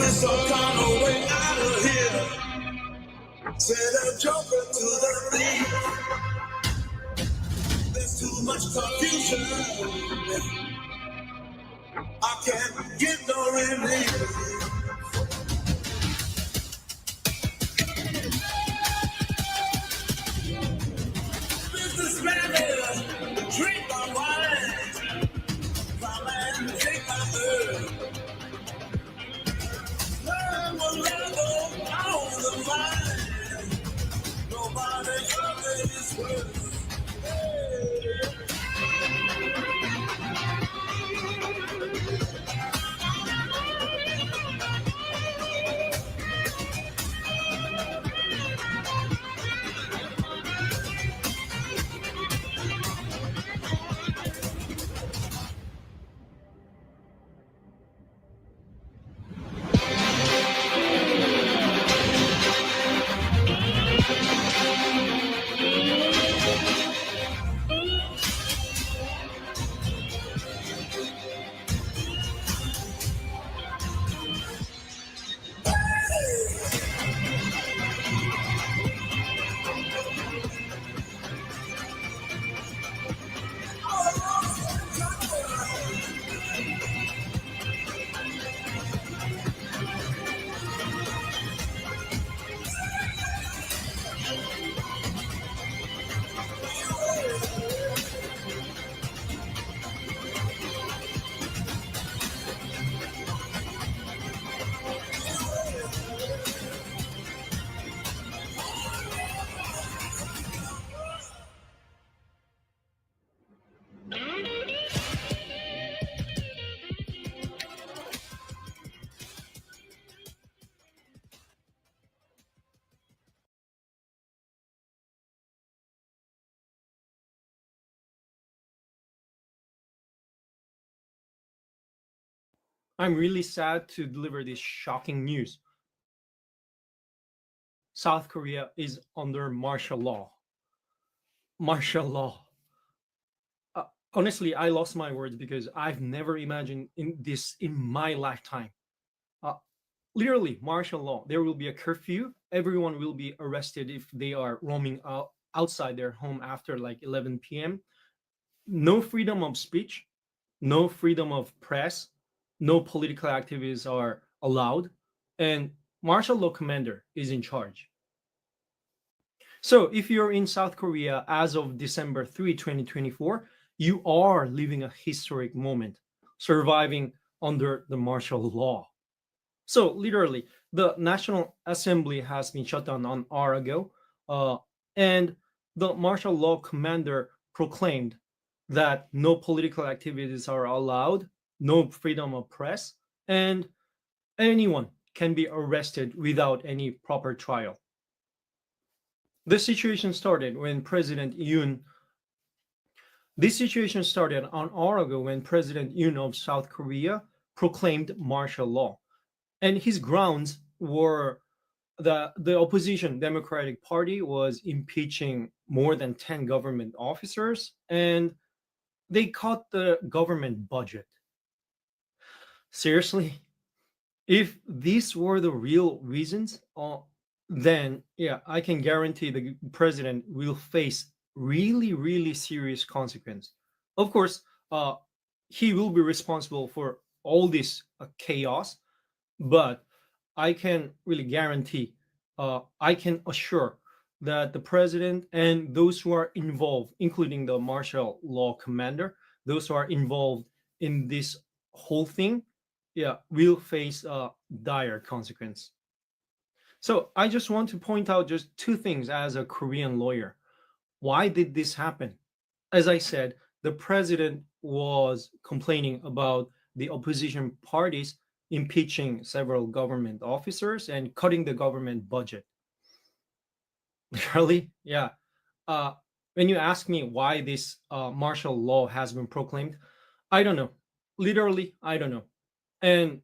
some kind of way out of here. Said a joker to the thief. There's too much confusion. I can't get no relief. Businessman here, drink my wine. My man, take my bird. Love will level on the mind. Nobody other is worth. Hey. I'm really sad to deliver this shocking news. South Korea is under martial law. Martial law. Uh, Honestly, I lost my words because I've never imagined this in my lifetime. Uh, Literally, martial law. There will be a curfew. Everyone will be arrested if they are roaming outside their home after like 11 p.m. No freedom of speech, no freedom of press, no political activities are allowed, and martial law commander is in charge. So if you're in South Korea as of December 3, 2024, you are living a historic moment, surviving under the martial law. So literally, the National Assembly has been shut down an hour ago, uh, and the martial law commander proclaimed that no political activities are allowed, no freedom of press, and anyone can be arrested without any proper trial. The situation started when President Yoon. This situation started an hour ago when President Yoon of South Korea proclaimed martial law, and his grounds were the opposition Democratic Party was impeaching more than 10 government officers, and they cut the government budget. Seriously, if these were the real reasons, then yeah, I can guarantee the president will face really, really serious consequence. Of course, he will be responsible for all this chaos, but I can really guarantee, I can assure that the president and those who are involved, including the martial law commander, those who are involved in this whole thing, yeah, will face a dire consequence. So I just want to point out just two things as a Korean lawyer. Why did this happen? As I said, the president was complaining about the opposition parties impeaching several government officers and cutting the government budget. Literally, yeah. Uh, when you ask me why this martial law has been proclaimed, I don't know. Literally, I don't know. And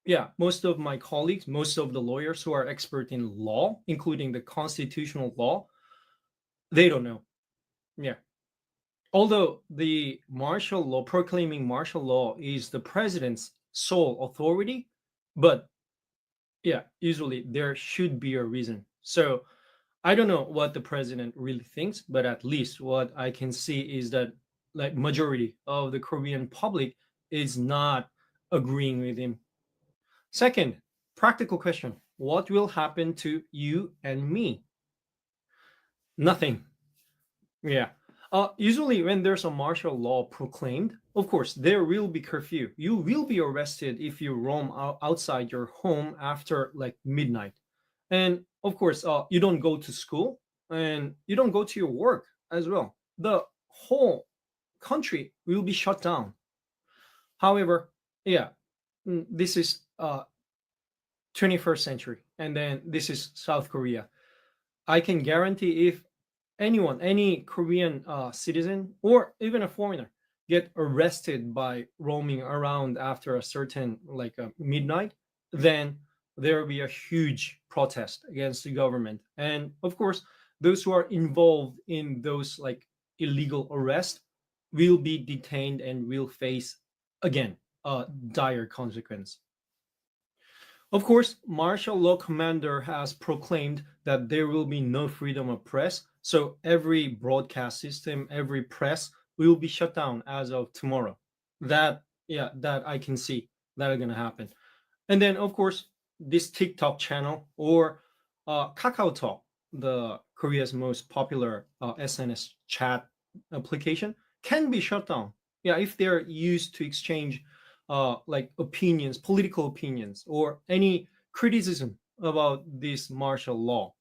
yeah, most of my colleagues, most of the lawyers who are expert in law, including the constitutional law, they don't know. Yeah. Although the martial law, proclaiming martial law is the president's sole authority, but Yeah, usually there should be a reason. So I don't know what the president really thinks, but at least what I can see is that like majority of the Korean public is not agreeing with him. Second, practical question. What will happen to you and me? Nothing. Yeah. Usually, when there's a martial law proclaimed, of course, there will be curfew. You will be arrested if you roam outside your home after like midnight. And of course, you don't go to school and you don't go to your work as well. The whole country will be shut down. However, yeah, this is 21st century, and then this is South Korea. I can guarantee if anyone, any Korean citizen or even a foreigner, get arrested by roaming around after a certain like midnight, then there will be a huge protest against the government. And of course, those who are involved in those like illegal arrest will be detained and will face again a dire consequence. Of course, martial law commander has proclaimed that there will be no freedom of press, so every broadcast system, every press will be shut down as of tomorrow. That yeah, that I can see that are gonna happen. And then of course this TikTok channel or Kakao Talk, the Korea's most popular SNS chat application, can be shut down. Yeah, if they're used to exchange like opinions, political opinions, or any criticism about this martial law,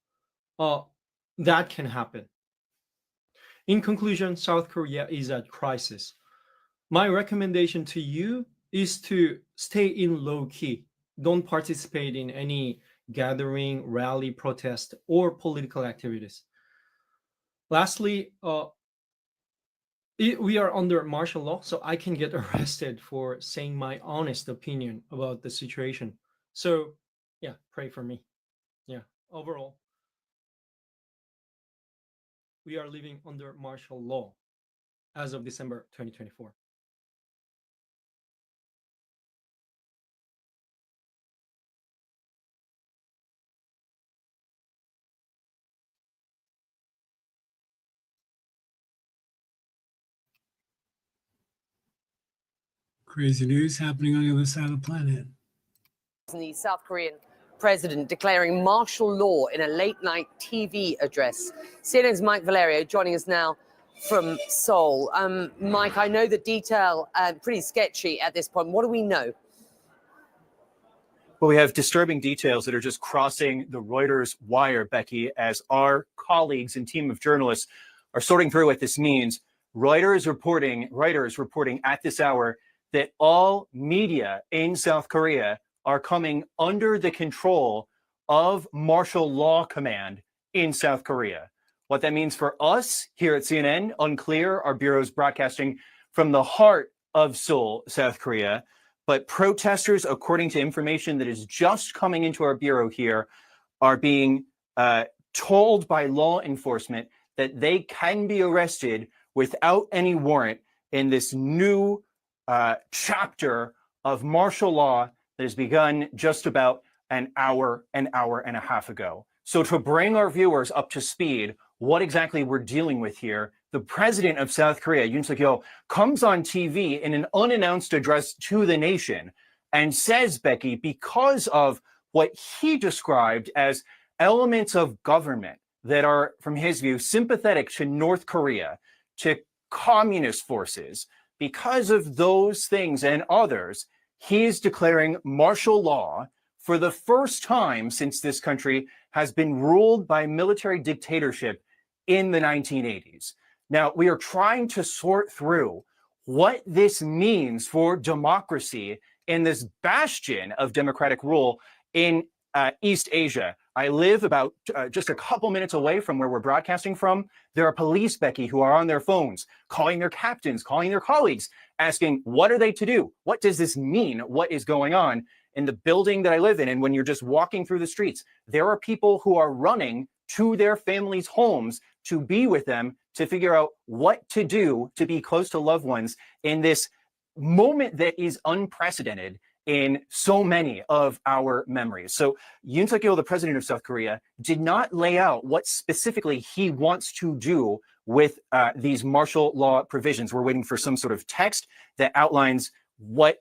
uh, that can happen. In conclusion, South Korea is at crisis. My recommendation to you is to stay in low key. Don't participate in any gathering, rally, protest, or political activities. Lastly, we are under martial law, so I can get arrested for saying my honest opinion about the situation. So, yeah, pray for me. Yeah, overall, we are living under martial law as of December 2024. Crazy news happening on the other side of the planet. The South Korean president declaring martial law in a late-night TV address. CNN's Mike Valerio joining us now from Seoul. Mike, I know the detail pretty sketchy at this point. What do we know? Well, we have disturbing details that are just crossing the Reuters wire, Becky, as our colleagues and team of journalists are sorting through what this means. Reuters reporting at this hour that all media in South Korea are coming under the control of martial law command in South Korea. What that means for us here at CNN, unclear. Our bureau is broadcasting from the heart of Seoul, South Korea. But protesters, according to information that is just coming into our bureau here, are being told by law enforcement that they can be arrested without any warrant in this new chapter of martial law that has begun just about an hour and a half ago. So to bring our viewers up to speed, what exactly we're dealing with here, the president of South Korea, Yoon Suk-yeol, comes on TV in an unannounced address to the nation and says, Becky, because of what he described as elements of government that are, from his view, sympathetic to North Korea, to communist forces, because of those things and others, he is declaring martial law for the first time since this country has been ruled by military dictatorship in the 1980s. Now, we are trying to sort through what this means for democracy in this bastion of democratic rule in East Asia. I live about just a couple minutes away from where we're broadcasting from. There are police, Becky, who are on their phones, calling their captains, calling their colleagues, asking, what are they to do? What does this mean? What is going on in the building that I live in? And when you're just walking through the streets, there are people who are running to their families' homes to be with them, to figure out what to do to be close to loved ones in this moment that is unprecedented in so many of our memories. So Yoon Suk-yeol, the president of South Korea, did not lay out what specifically he wants to do with these martial law provisions. We're waiting for some sort of text that outlines what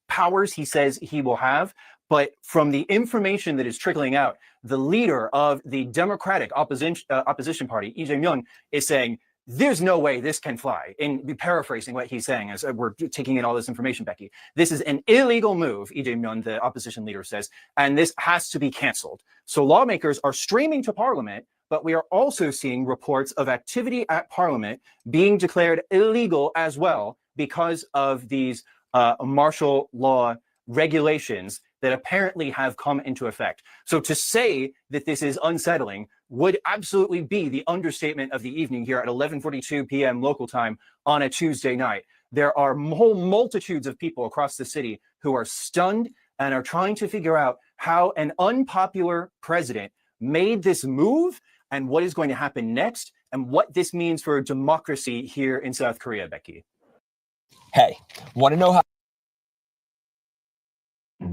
powers he says he will have. But from the information that is trickling out, the leader of the Democratic opposition party, Lee Jae-myung, is saying, there's no way this can fly. And be paraphrasing what he's saying as we're taking in all this information, Becky. This is an illegal move, Lee Jae-myung, the opposition leader, says, and this has to be canceled. So lawmakers are streaming to parliament, but we are also seeing reports of activity at parliament being declared illegal as well because of these martial law regulations that apparently have come into effect. So to say that this is unsettling would absolutely be the understatement of the evening here at 11:42 p.m. local time on a Tuesday night. There are whole multitudes of people across the city who are stunned and are trying to figure out how an unpopular president made this move and what is going to happen next and what this means for democracy here in South Korea, Becky. Hey, want to know how?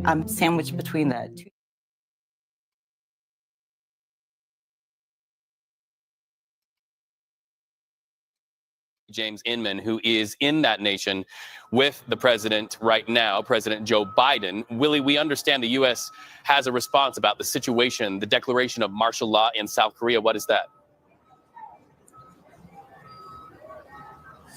I'm sandwiched between the two. James Inman, who is in that nation with the president right now, President Joe Biden. Willie, we understand the U.S. has a response about the situation, the declaration of martial law in South Korea. What is that?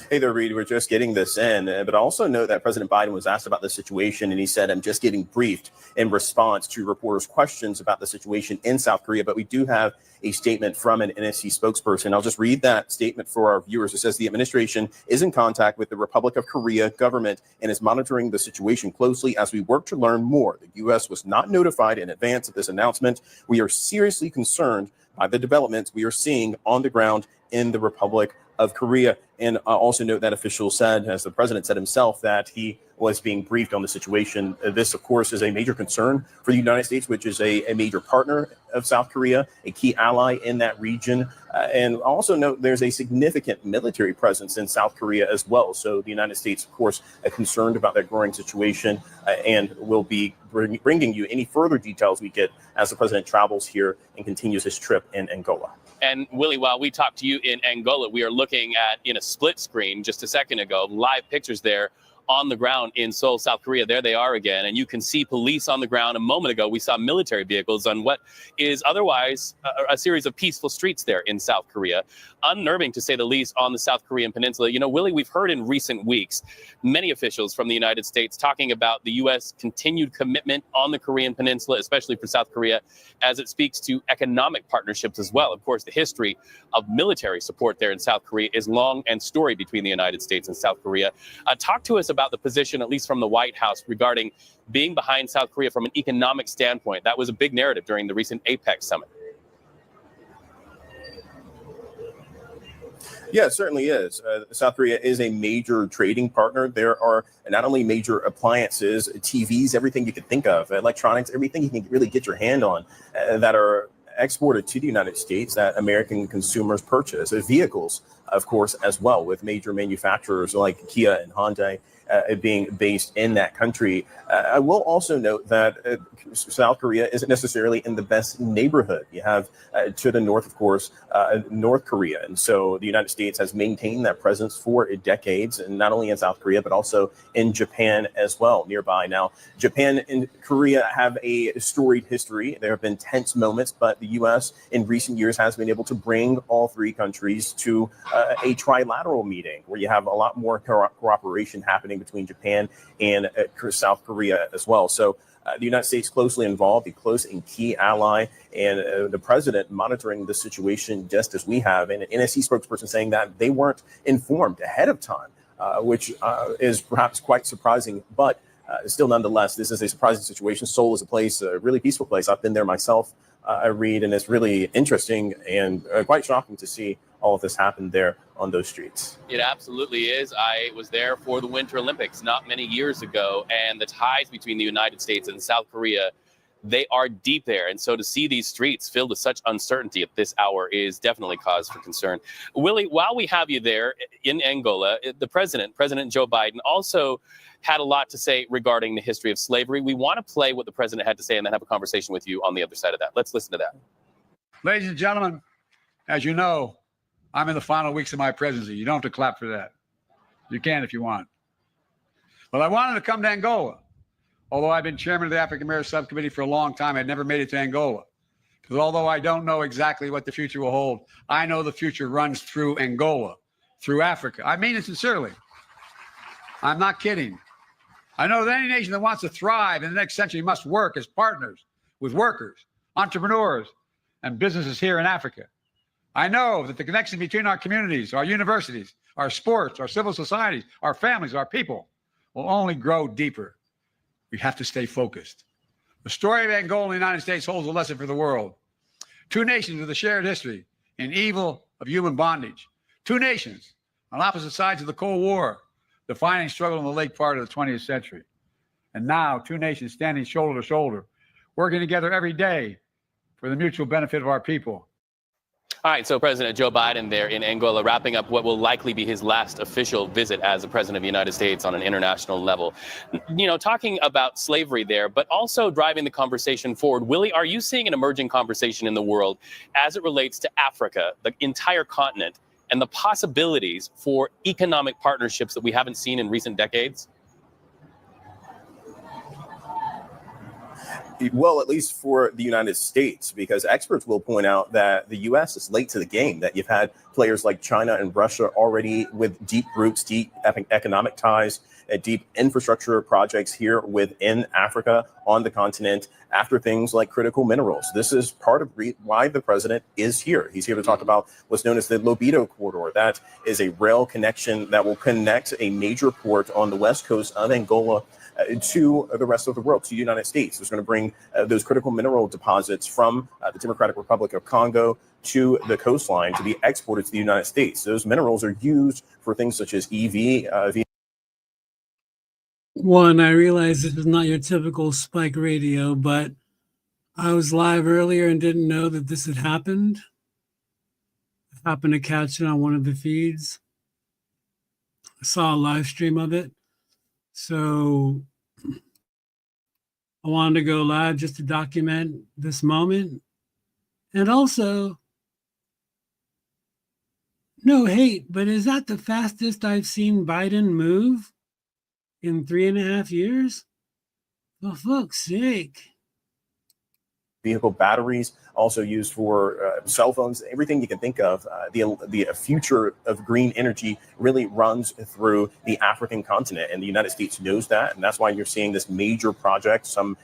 Hey there, Reed. We're just getting this in, but also note that President Biden was asked about the situation, and he said, I'm just getting briefed in response to reporters' questions about the situation in South Korea. But we do have a statement from an NSC spokesperson. I'll just read that statement for our viewers. It says the administration is in contact with the Republic of Korea government and is monitoring the situation closely as we work to learn more. The U.S. was not notified in advance of this announcement. We are seriously concerned by the developments we are seeing on the ground in the Republic of Korea. And also note that officials said, as the president said himself, that he was being briefed on the situation. This, of course, is a major concern for the United States, which is a major partner of South Korea, a key ally in that region. And also note there's a significant military presence in South Korea as well. So the United States, of course, are concerned about that growing situation and will be bringing you any further details we get as the president travels here and continues his trip in Angola. And Willie, while we talk to you in Angola, we are looking at, in a split screen just a second ago, live pictures there on the ground in Seoul, South Korea. There they are again. And you can see police on the ground. A moment ago, we saw military vehicles on what is otherwise a series of peaceful streets there in South Korea. Unnerving, to say the least, on the South Korean peninsula. You know, Willie, we've heard in recent weeks many officials from the United States talking about the U.S. continued commitment on the Korean peninsula, especially for South Korea, as it speaks to economic partnerships as well. Of course, the history of military support there in South Korea is long and storied between the United States and South Korea. Talk to us about the position, at least from the White House, regarding being behind South Korea from an economic standpoint. That was a big narrative during the recent APEC summit. Yeah, it certainly is. South Korea is a major trading partner. There are not only major appliances, TVs, everything you could think of, electronics, everything you can really get your hand on that are exported to the United States that American consumers purchase. Vehicles, of course, as well, with major manufacturers like Kia and Hyundai being based in that country. I will also note that South Korea isn't necessarily in the best neighborhood. You have to the north, of course, North Korea. And so the United States has maintained that presence for decades, and not only in South Korea, but also in Japan as well, nearby. Now, Japan and Korea have a storied history. There have been tense moments, but the U.S. in recent years has been able to bring all three countries to a trilateral meeting where you have a lot more cooperation happening between Japan and South Korea as well. So the United States closely involved, a close and key ally, and the president monitoring the situation just as we have. And an NSC spokesperson saying that they weren't informed ahead of time, which is perhaps quite surprising. But still, nonetheless, this is a surprising situation. Seoul is a place, a really peaceful place. I've been there myself, I read, and it's really interesting and quite shocking to see all of this happen there on those streets. It absolutely is. I was there for the Winter Olympics not many years ago, and the ties between the United States and South Korea, they are deep there. And so to see these streets filled with such uncertainty at this hour is definitely cause for concern. Willie, while we have you there in Angola, the President Joe Biden, also had a lot to say regarding the history of slavery. We want to play what the president had to say and then have a conversation with you on the other side of that. Let's listen to that. Ladies and gentlemen, as you know, I'm in the final weeks of my presidency. You don't have to clap for that. You can if you want. But I wanted to come to Angola. Although I've been chairman of the African American Subcommittee for a long time, I'd never made it to Angola. Because although I don't know exactly what the future will hold, I know the future runs through Angola, through Africa. I mean it sincerely. I'm not kidding. I know that any nation that wants to thrive in the next century must work as partners with workers, entrepreneurs, and businesses here in Africa. I know that the connection between our communities, our universities, our sports, our civil societies, our families, our people will only grow deeper. We have to stay focused. The story of Angola and the United States holds a lesson for the world. Two nations with a shared history in evil of human bondage. Two nations on opposite sides of the Cold War, defining struggle in the late part of the 20th century. And now two nations standing shoulder to shoulder, working together every day for the mutual benefit of our people. All right, so President Joe Biden there in Angola, wrapping up what will likely be his last official visit as the president of the United States on an international level. You know, talking about slavery there, but also driving the conversation forward. Willie, are you seeing an emerging conversation in the world as it relates to Africa, the entire continent, and the possibilities for economic partnerships that we haven't seen in recent decades? Well, at least for the United States, because experts will point out that the U.S. is late to the game, that you've had players like China and Russia already with deep roots, deep economic ties, deep infrastructure projects here within Africa on the continent after things like critical minerals. This is part of why the president is here. He's here to talk about what's known as the Lobito corridor. That is a rail connection that will connect a major port on the west coast of Angola to the rest of the world, to the United States. It's going to bring those critical mineral deposits from the Democratic Republic of Congo to the coastline to be exported to the United States. Those minerals are used for things such as EV. One, I realize this is not your typical Spike radio, but I was live earlier and didn't know that this had happened. I happened to catch it on one of the feeds. I saw a live stream of it. So I wanted to go live just to document this moment. And also, no hate, but is that the fastest I've seen Biden move in 3.5 years? For fuck's sake. Vehicle batteries, also used for cell phones, everything you can think of. The future of green energy really runs through the African continent, and the United States knows that, and that's why you're seeing this major project, some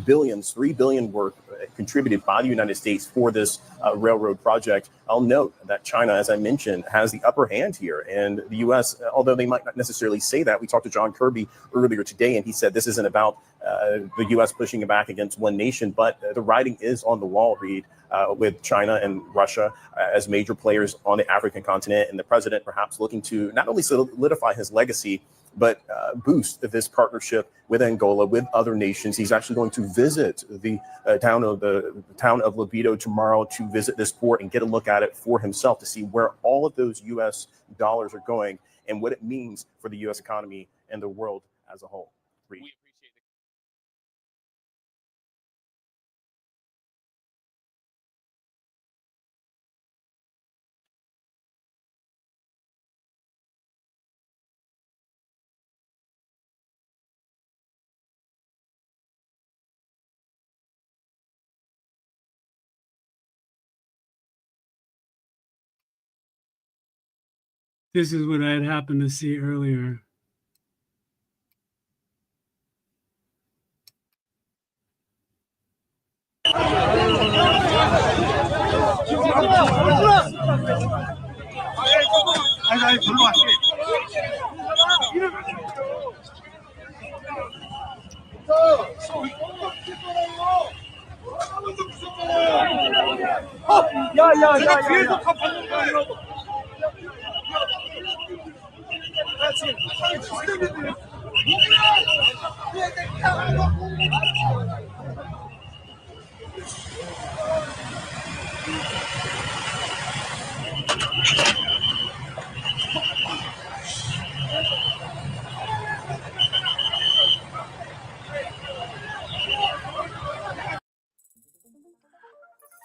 billions, $3 billion worth contributed by the United States for this railroad project. I'll note that China, as I mentioned, has the upper hand here, and the U.S., although they might not necessarily say that, we talked to John Kirby earlier today, and he said this isn't about the U.S. pushing back against one nation, but the writing is on the wall, Reed, with China and Russia as major players on the African continent, and the president perhaps looking to not only solidify his legacy, but boost this partnership with Angola, with other nations. He's actually going to visit the town of Lobito tomorrow to visit this port and get a look at it for himself to see where all of those U.S. dollars are going and what it means for the U.S. economy and the world as a whole. Reed. This is what I had happened to see earlier.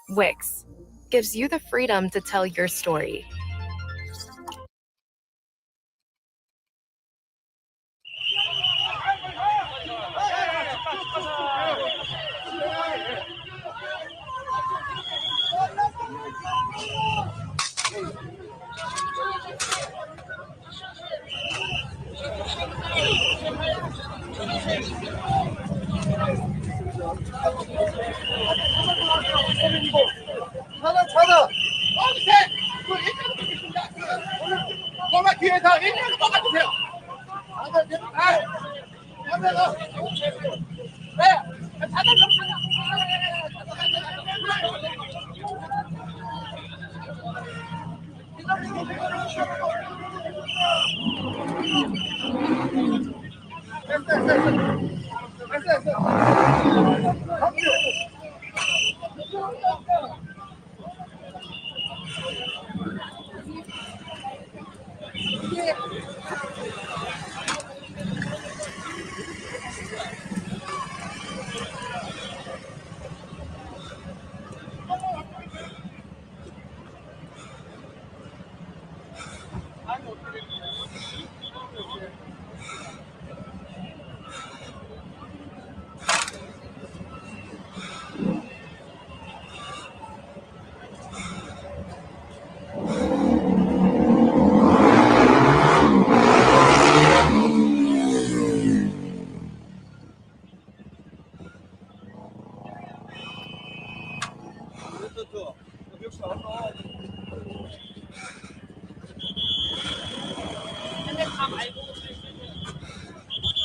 Wix gives you the freedom to tell your story.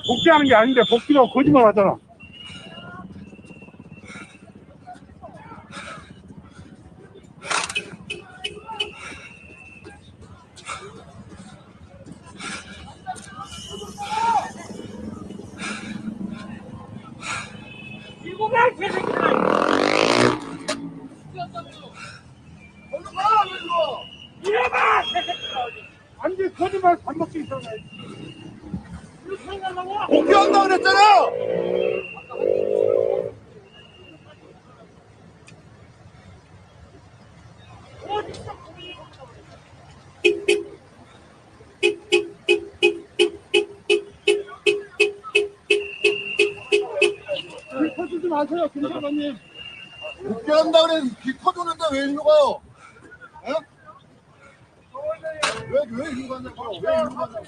복귀하는 게 아닌데 복귀라고 거짓말 하잖아. 완전 거짓말 반복식 있잖아. 복귀한다고 그랬잖아. 비 터지지 마세요, 김사관님. 복귀한다 그래. 비 터졌는데 왜 일로 가요? 에? 왜 일로 가냐고? 왜 일로 가냐고?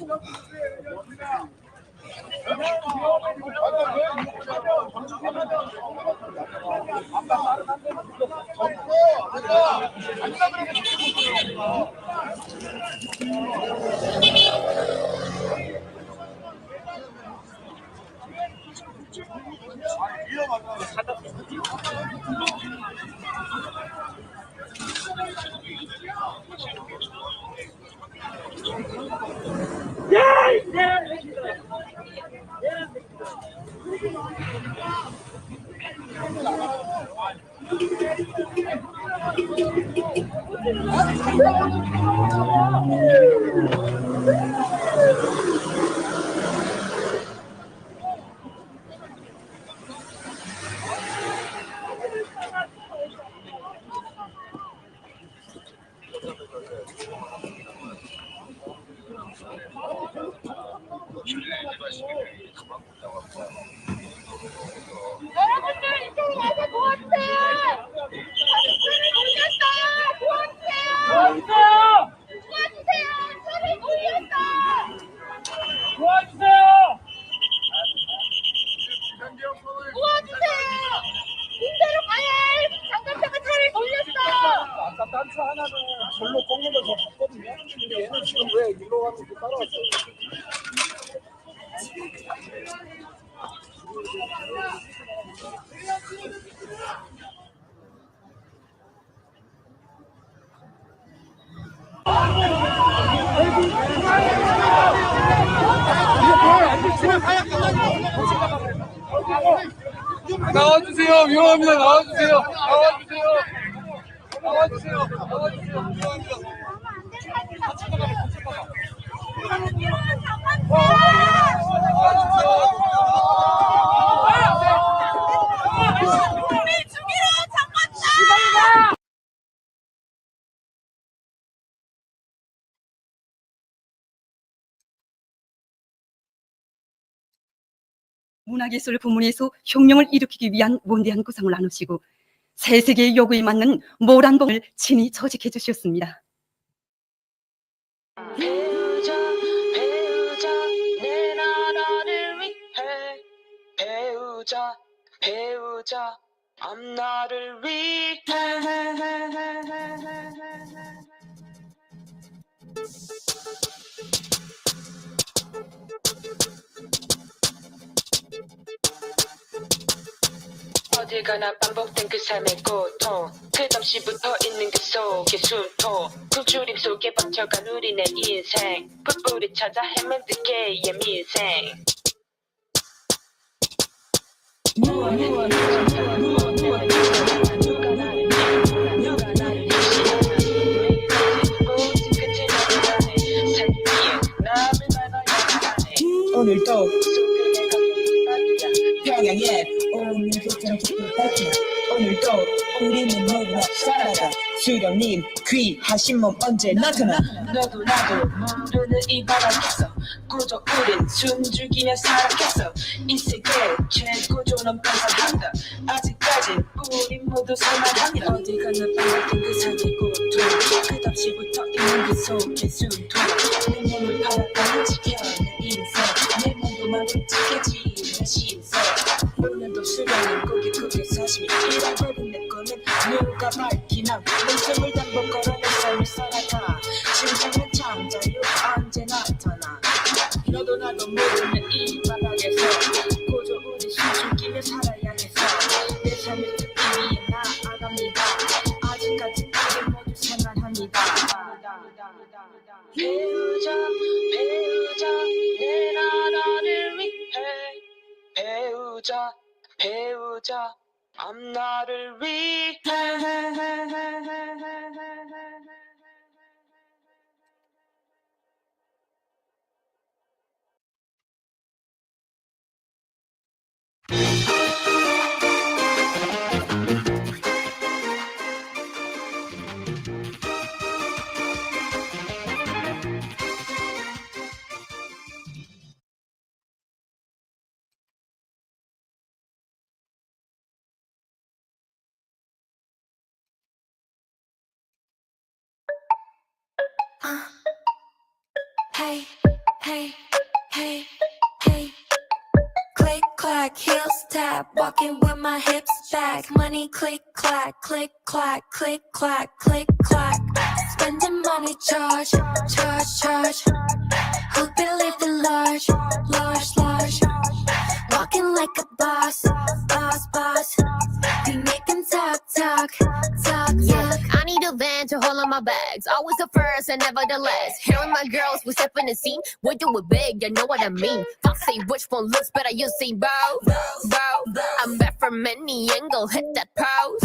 여러분들 이쪽으로 와서 도와주세요. 도와주세요. 소리 돌렸어. 도와주세요. 군대로 가야 해. 장갑차가 차를 돌렸어. 아까 단추 하나는 절로 꺾는 걸 봤거든요. 근데 얘는 지금 왜 일로 가서 이렇게 따라왔어요? 나와주세요. 위험합니다. 나와주세요. 나와주세요. 나와주세요. 나와주세요. 위험합니다. 문화예술 부문에서 혁명을 일으키기 위한 원대한 구상을 나누시고 새 세계의 요구에 맞는 모란봉을 친히 처직해 주셨습니다. 배우자 배우자 내 나라를 위해 배우자 배우자 앞나를 위해 어딜 가나 반복된 그 삶의 고통 끝없이 붙어있는 그 속의 숨통 꿈추림 속에 버텨간 우리네 인생 풋불이 찾아 헤맨들 개의 민생 누가 나를 누가 나를 오늘도 평양에 오는 교통 기쁘다. 오늘도 우리는 모두 살아가 수령님 귀하신 몸 언제 나타나. 너도 나도 모르는 이 바닥에서 꾸도 우린 숨죽이며 살아갔어. 이 세계 최고조는 반성한다. 아직까진 우리 모두 살만합니다. 어디 가나 반복된 그 삶의 고통 끝없이 붙어있는 그 속의 숨통 내 몸을 바라보며 지켜내 인생 내 몸도만 끔찍해지 내 신세. 오늘도 수련은 고개 사심이 잃어버린 내 꿈은 누가 밝히나. 목숨을 담보 걸어내 삶을 살아가. 심장은 참 자유 언제 나타나. 너도 나도 모르는 이 바닥에서 고조 우리 숨죽이며 살아야 해서 내 삶을 듣기 위해 나아갑니다. 아직까지 우리 모두 살만합니다. 배우자 배우자 내 나라를 위해 배우자 배우자 앞나를 위해 Hey, hey, hey, hey. Click, clack, heels tap, walking with my hips back. Money click, clack, click, clack, click, clack, click, clack. Spending money, charge, charge, charge. Who believe in large, large, large. Walking like a boss, boss, boss. We making talk, talk, talk, Yeah, talk. I need a van to hold on my bags. Always the first and never the last. Here with my girls, we step in the scene. We do it big, you know what I mean. Foxy, which one looks better? You see, bro. I'm back from any angle. Hit that pose.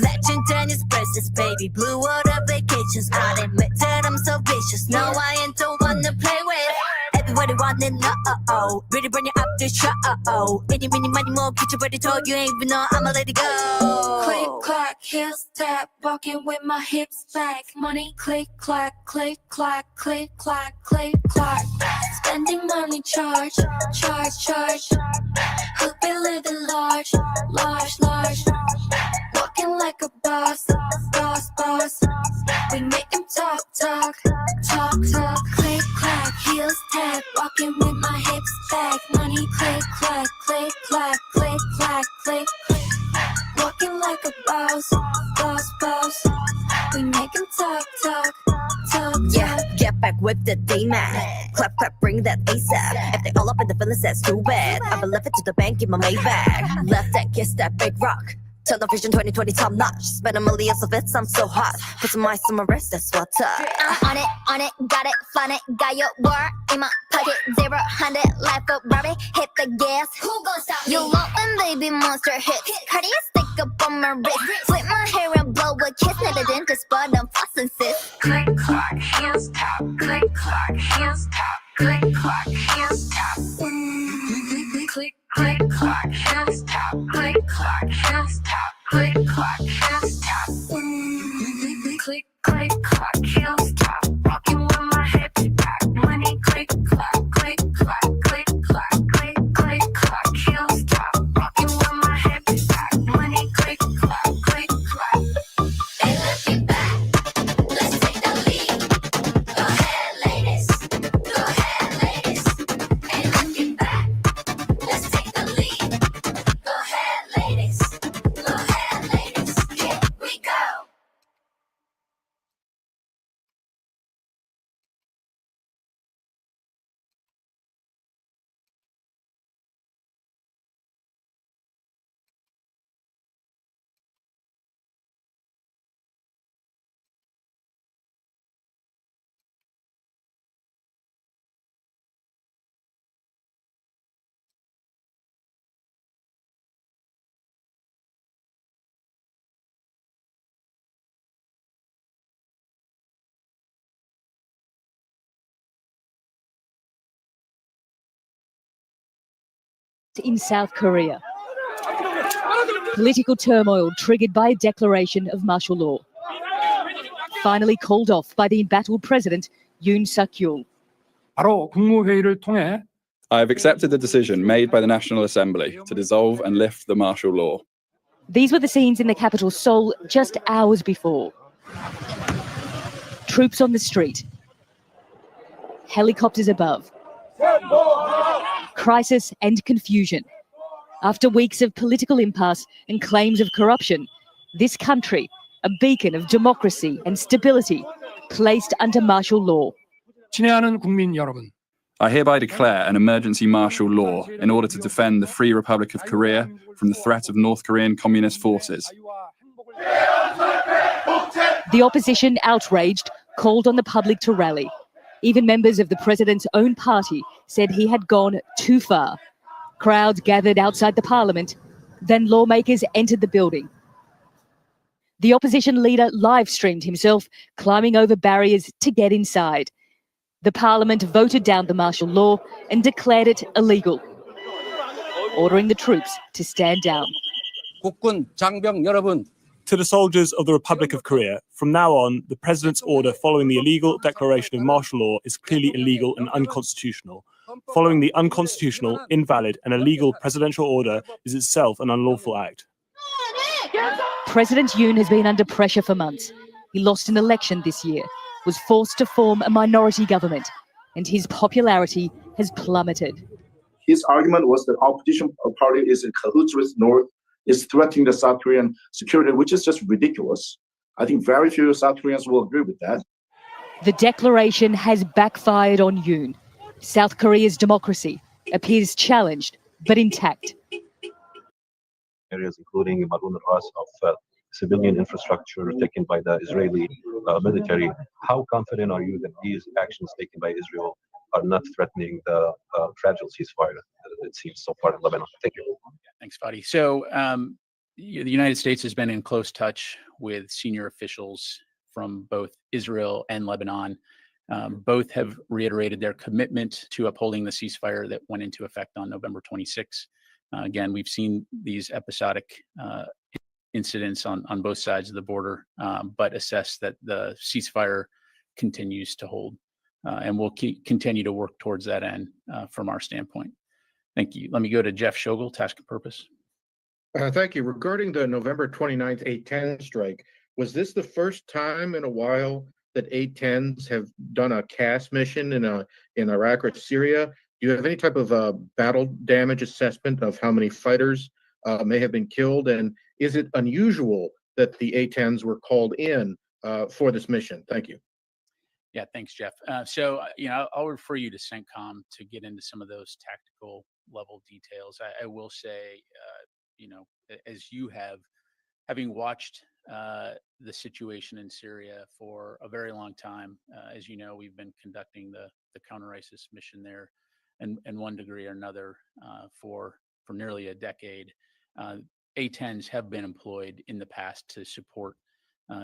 Legend Dennis Precious, baby. Blue water vacations. I admit that I'm so vicious. No, I ain't the one to play with. Everybody wanting no. Really bring it up to show. Any, mini, money, more. Get your body told you ain't even know I'ma let it go. Click, clack, heels tap, walking with my hips back. Money click, clack, click, clack, click, clack, click, clack. Spending money, charge, charge, charge. Who be living large, large, large. Walking like a boss, boss, boss. We make him talk, talk, talk, talk. Click, clack, heels tap, walking with my hips back. Money click, clack, click, clack, click, clack, click, click. Walking like a boss, boss, boss. We make him talk, talk, talk, Yeah, talk. get back with the D-man. Clap, clap, bring that ASAP. If they all up in the feelings, that's too bad. I've left it to the bank in my Maybach. Left that kiss, that big rock. Tunnel vision 2020 top notch. Spend a million of it, I'm so hot. Put some ice on my wrist, that's what's up. On it, got it, fun it, got your word in my pocket. 0-100, life up, Robbie, hit the gas. Who gon' stop me? You love when baby monster hits. Cardi stick up on my wrist. Flip my hair and blow a kiss. Not a dentist, but I'm flossing, sis. Click, clack, heels tap. Click, clack, heels tap. Click, clack, heels tap. Click, click, clack, heels tap. Click, clack, heels tap. Click, clack, heels tap. Click, click, clack, heels tap. Rocking with my hips back. Money click, clack, click, clack, click, clack, click, click, in South Korea. Political turmoil triggered by a declaration of martial law. Finally called off by the embattled president, Yoon Suk-yeol. 바로 국무회의를 통해 I have accepted the decision made by the National Assembly to dissolve and lift the martial law. These were the scenes in the capital, Seoul, just hours before. Troops on the street. Helicopters above. Crisis and confusion. After weeks of political impasse and claims of corruption, this country, a beacon of democracy and stability, placed under martial law. 친애하는 국민 여러분. I hereby declare an emergency martial law in order to defend the Free Republic of Korea from the threat of North Korean communist forces. The opposition, outraged, called on the public to rally. Even members of the president's own party said he had gone too far. Crowds gathered outside the parliament. Then lawmakers entered the building. The opposition leader live-streamed himself, climbing over barriers to get inside. The parliament voted down the martial law and declared it illegal, ordering the troops to stand down. 국군 장병 여러분. To the soldiers of the Republic of Korea, from now on, the President's order following the illegal declaration of martial law is clearly illegal and unconstitutional. Following the unconstitutional, invalid, and illegal presidential order is itself an unlawful act. President Yoon has been under pressure for months. He lost an election this year, was forced to form a minority government, and his popularity has plummeted. His argument was that opposition party is in cahoots with North, is threatening the South Korean security, which is just ridiculous. I think very few South Koreans will agree with that. The declaration has backfired on Yoon. South Korea's democracy appears challenged, but intact. Areas including Marun Ras of civilian infrastructure taken by the Israeli military. How confident are you that these actions taken by Israel are not threatening the fragile ceasefire that it seems so far in Lebanon? Thank you. Thanks, Fadi. So the United States has been in close touch with senior officials from both Israel and Lebanon. Both have reiterated their commitment to upholding the ceasefire that went into effect on November 26. Again, we've seen these episodic incidents on both sides of the border, but assess that the ceasefire continues to hold. And we'll continue to work towards that end from our standpoint. Thank you. Let me go to Jeff Shogel, Task and Purpose. Thank you. Regarding the November 29th 810 strike, was this the first time in a while that 810s have done a CAS mission in Iraq or Syria? Do you have any type of battle damage assessment of how many fighters may have been killed? And is it unusual that the 810s were called in for this mission? Thank you. Yeah, thanks, Jeff. So, I'll refer you to CENTCOM to get into some of those tactical level details. I will say, as you have, having watched the situation in Syria for a very long time, as you know, we've been conducting the counter-ISIS mission there in one degree or another for nearly a decade. A-10s have been employed in the past to support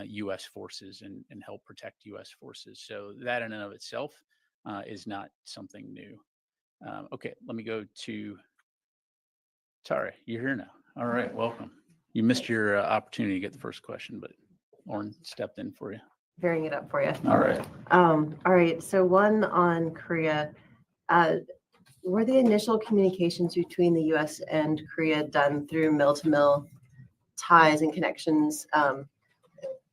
U.S. forces and help protect U.S. forces. So that in and of itself is not something new. Okay, let me go to Tara. You're here now. All right, welcome. You missed your opportunity to get the first question, but Orrin stepped in for you. Varying it up for you. All right. All right. So one on Korea. Were the initial communications between the U.S. and Korea done through mill-to-mill ties and connections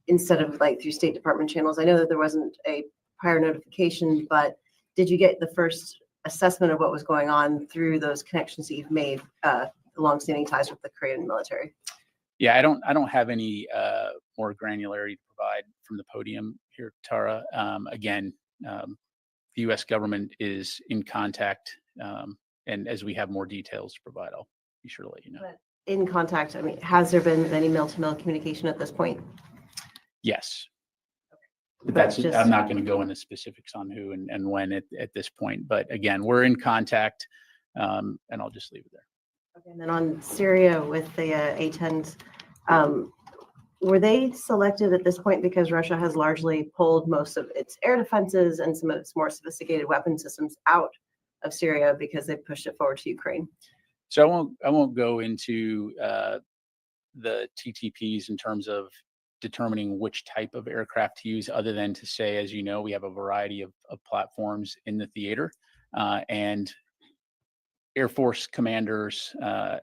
instead of through State Department channels? I know that there wasn't a prior notification, but did you get the first assessment of what was going on through those connections that you've made, longstanding ties with the Korean military? Yeah, I don't have any more granularity to provide from the podium here, Tara. Again, the U.S. government is in contact, and as we have more details to provide, I'll be sure to let you know. But in contact, has there been any mill-to-mill communication at this point? Yes. But That's just- I'm not going to go into specifics on who and when at this point, but again, we're in contact, and I'll just leave it there. Okay, and then on Syria with the A-10s, were they selected at this point because Russia has largely pulled most of its air defenses and some of its more sophisticated weapon systems out of Syria because they've pushed it forward to Ukraine? So I won't go into the TTPs in terms of determining which type of aircraft to use, other than to say, as you know, we have a variety of platforms in the theater, and Air Force commanders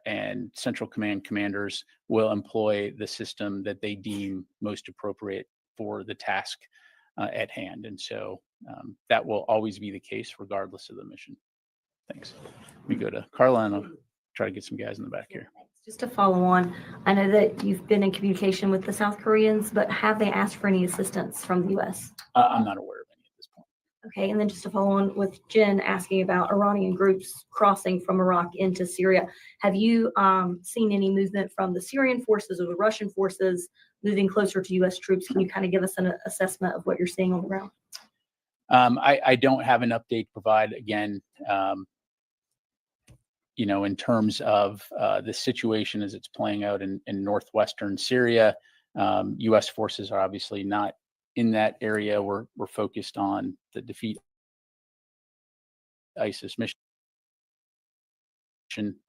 and Central Command commanders will employ the system that they deem most appropriate for the task at hand. And so that will always be the case regardless of the mission. Thanks. Let me go to Carla, and I'll try to get some guys in the back here. Just to follow on, I know that you've been in communication with the South Koreans, but have they asked for any assistance from the U.S.? I'm not aware of any at this point. Okay, and then just to follow on with Jen asking about Iranian groups crossing from Iraq into Syria, have you seen any movement from the Syrian forces or the Russian forces moving closer to U.S. troops? Can you kind of give us an assessment of what you're seeing on the ground? I don't have an update to provide. Again, in terms of the situation as it's playing out in northwestern Syria, U.S. forces are obviously not in that area. We're focused on the defeat ISIS mission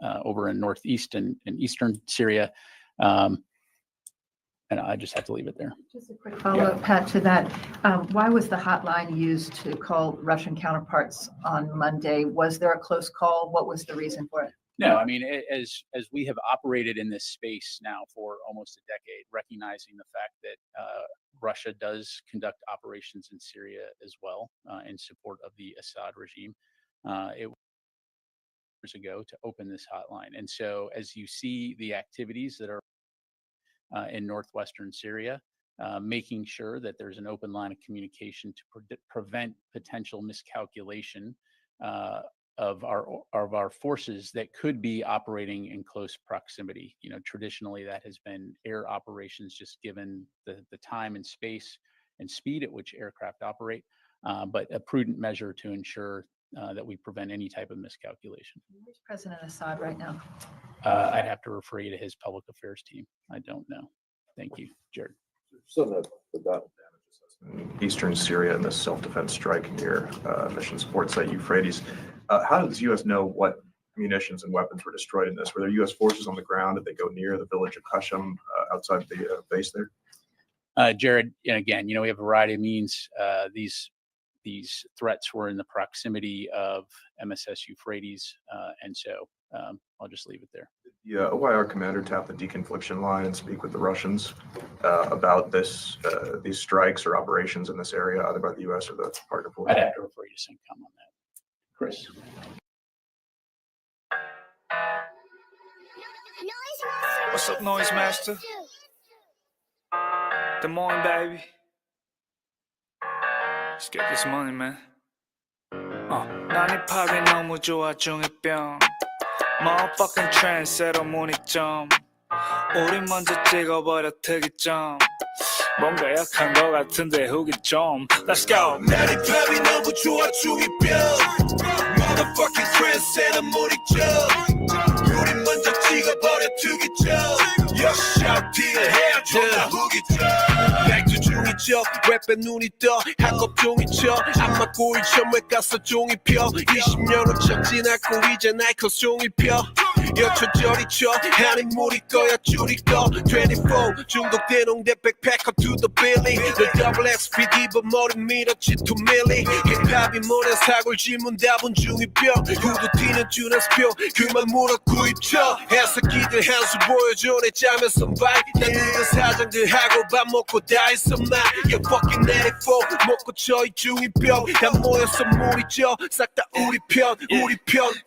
over in northeast and eastern Syria. And I just have to leave it there. Just a quick follow-up, Pat, to that. Why was the hotline used to call Russian counterparts on Monday? Was there a close call? What was the reason for it? No, I mean, as we have operated in this space now for almost a decade, recognizing the fact that Russia does conduct operations in Syria as well in support of the Assad regime, it was years ago to open this hotline. And so as you see the activities that are in northwestern Syria, making sure that there's an open line of communication to prevent potential miscalculation of our forces that could be operating in close proximity. Traditionally that has been air operations, just given the time and space and speed at which aircraft operate, but a prudent measure to ensure that we prevent any type of miscalculation. Where's President Assad right now? I'd have to refer you to his public affairs team. I don't know. Thank you, Jared. So the damage assessment in eastern Syria and the self-defense strike near mission support site Euphrates. How does the U.S. know what munitions and weapons were destroyed in this? Were there U.S. forces on the ground? Did they go near the village of Kasham outside the base there? Jared, and again, we have a variety of means. These threats were in the proximity of MSS Euphrates, and so I'll just leave it there. The OIR commander tapped the deconfliction line and speak with the Russians about these strikes or operations in this area, either by the U.S. or the partner force. I'd have to refer you to CENTCOM on that. Chris. What's up, Noise Master? Good morning, baby. Let's get this money, man. 난 힙합이 너무 좋아 중이병 Motherfucking trendsetter 문익점 우리 먼저 찍어버려 특이점 뭔가 약한 거 같은데 후기 좀 Let's go 난 힙합이 너무 좋아 중이병 Motherfucking trendsetter 문익점 우리 먼저 찍어버려 특이점 역시 샤우팅을 해야 존나 후기점 백두 중이죠 랩에 눈이 떠 한컵 종이죠 안 맞고 일점에 가서 종이 펴 20년을 적진하고 이제 나이커 종이 펴 여초저리죠 한인 물이 거야 줄이 꺼 24 중독된 홍대 백패커 to the building 늘 L.A.SP 디버 머리 밀었지 2mm 힙합이 뭐냐 사골 질문 답은 중이병 후드 튀는 주나스표 그만 물어 구입쳐 해석기들 한수 보여줘 내 짜면 선발 난 누군 사장들하고 밥 먹고 다 했어 만 You fucking 84 먹고 저희 중이병 다 모여서 물이죠 싹 다 우리 편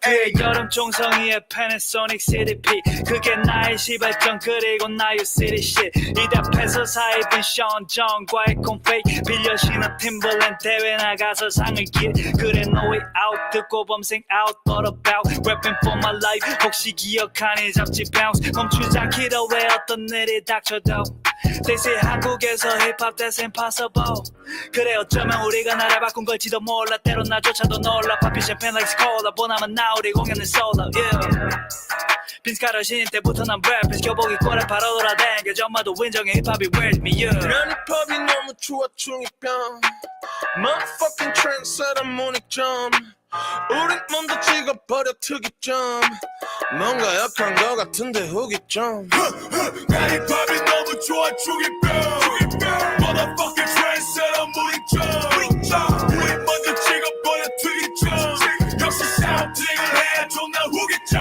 그의 여름 종성이의 Panasonic CDP 그게 나의 시발점 그리고 나의 city shit 이 앞에서 사입은 Sean John과의 콤페이 빌려 신은 팀벌랜드 대회 나가서 상을 길 그래 no way out 듣고 범생 out thought about rapping for my life 혹시 기억하니 잡지 bounce 멈추지 않기도 왜 어떤 일이 닥쳐도 They say 한국에서 힙합 that's impossible 그래 어쩌면 우리가 나라 바꾼 걸지도 몰라 때론 나조차도 놀라 파피 샴페인 like cola 보나만 나 우리 공연은 solo yeah. 빈스카라 신인 때부터 난 랩 교복이 꼬라 바로 돌아댕겨 전마도 인정해 힙합이 with me yeah. 난 힙합이 너무 좋아 중이병 Motherfucking trendsetter 문익점 우린 먼저 찍어버려 특이점 뭔가 약한 거 같은데 훅이 좀 난 힙합이 너무 좋아 중이병 Motherfucking trendsetter 무리점 우리 먼저 찍어버려 특이점 역시 사운딩을 해 존나 후기점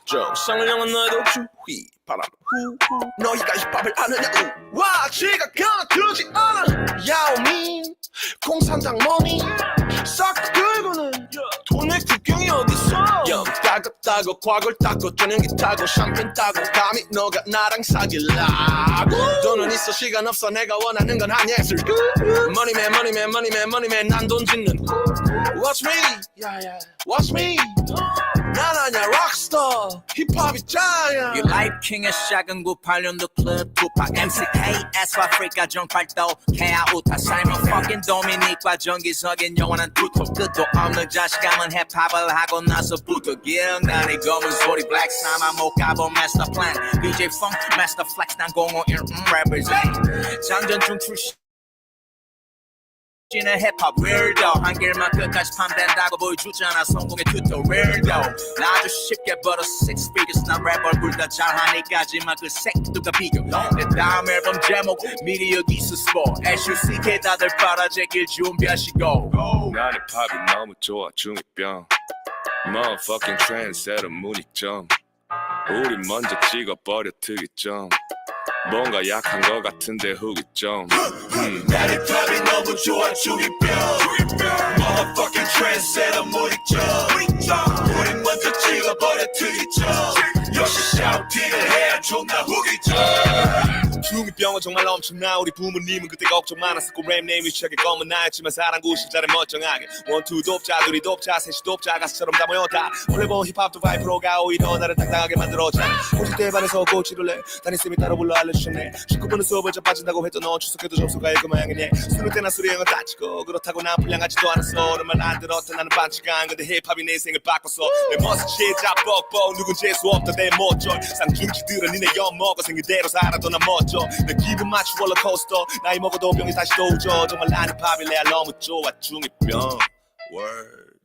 정상을 향한 나의 독주휘 바람 후후 너희가 힙합을 아느냐 와 지각하나 들지 않아 야오민 공산당 머니 싹 들고는 돈의 국경이 어딨어 영 따갑다고 과걸 따고 저녁이 따고 샴페인 따고 감히 너가 나랑 사귈라고 돈은 있어 시간 없어 내가 원하는 건 한 예술 머니맨 머니맨 머니맨 머니맨 난 돈 짓는 Watch me Watch me 난 아냐 락스타 힙합이 짜야 You like king 작은 98년도 클럽 투팍 MCK S 아프리카 정팔도 케아 우타 사이먼 fucking 도미닉과 정기석인 영원한 투톱 끝도 없는 자식감은 힙합을 하고 나서부터 기억나니 검은 소리 블랙 사마 못 가본 마스터 플랜 DJ Funk 마스터 플렉스 난 051 represent 장전중 출신 의 힙합 weirdo 한 길만 끝까지 판된다고 보여주잖아 성공의 튜토리얼도 나도 쉽게 벌어 six figures 난 랩 얼굴 다 잘하니까지만 그 새끼들과 비교 내 다음 앨범 제목 미리 여기서 스포 SUCK 다들 빨아제길 준비하시고 난 힙합이 너무 좋아 중이병 Motherfucking trendsetter 문익점 우리 먼저 찍어버려 특이점 뭔가 약한 거 같은데 훅이점 난 힙합이 너무 좋아 중이병 Motherfucking trendsetter 문익점 우리 먼저 찍어버려 특이점 역시 샤우팅을 해야 존나 훅이점 중이병은 정말 엄청나 우리 부모님은 그때 걱정 많았었고 랩 네임이 시작의 검은 나였지만 사랑구 시절에 멀쩡하게 원투 돕자 둘이 돕자 셋이 돕자 가수처럼 다 모였다 원래 뭐 힙합도 바이프로가 오히려 나를 당당하게 만들었잖아 고시 때 반에서 코치를 해 담임쌤이 따로 불러 알려주셨네 19분은 수업을 좀 빠진다고 했던 너 추석에도 접수가 일 모양이네 수능 때나 수료형은 따지고 그렇다고 난 불량하지도 않았어 오늘 말 안 들었던 나는 반칙한 근데 힙합이 내 인생을 바꿨어 내 멋은 진짜 뻑뻑 누군 재수 없다 내 멋져 쌍둥이들은 니네 엿먹어 생일대로 살아도 난 멋져 내 기분 맞추 롤러코스터 나이 먹어도 병이 다시 도우죠 정말 난 힙합이 레알 너무 좋아 중이병 Word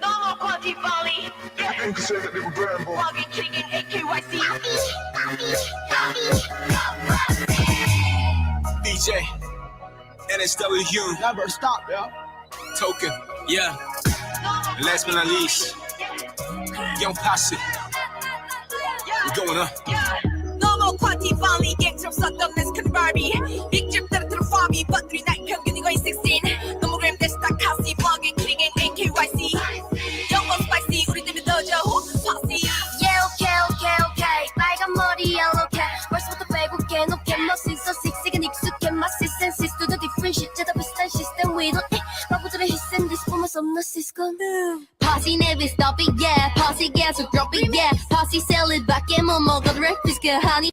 No more quantity volley. Walking, kicking, AKYC. DJ NSW Never stop, yeah. Token, yeah. Last but not least, Young Posse. We're going up. No more quantity volley. 갱처럼 썼던 랜스카드 바비. 빅집 따라들어 파비. 버들이 날 평균이고 인섹신. 너무 램 대신 다 카시. Walking, kicking, AKYC. 영어 spicy. 우리 때문에 더져. Posse. Yeah, okay. 빨간 머리 yellow cat. 벌써부터 빼곡해 높게 멋있어 씩씩은 익숙해 My system sits to the different shit 제다 비슷한 시스템 We don't eat 바보들의 희생 This form of no system Posse never stop it, yeah Posse 계속 drop it, yeah Posse sell it 밖에 못 먹어도 랩 비슷해 하니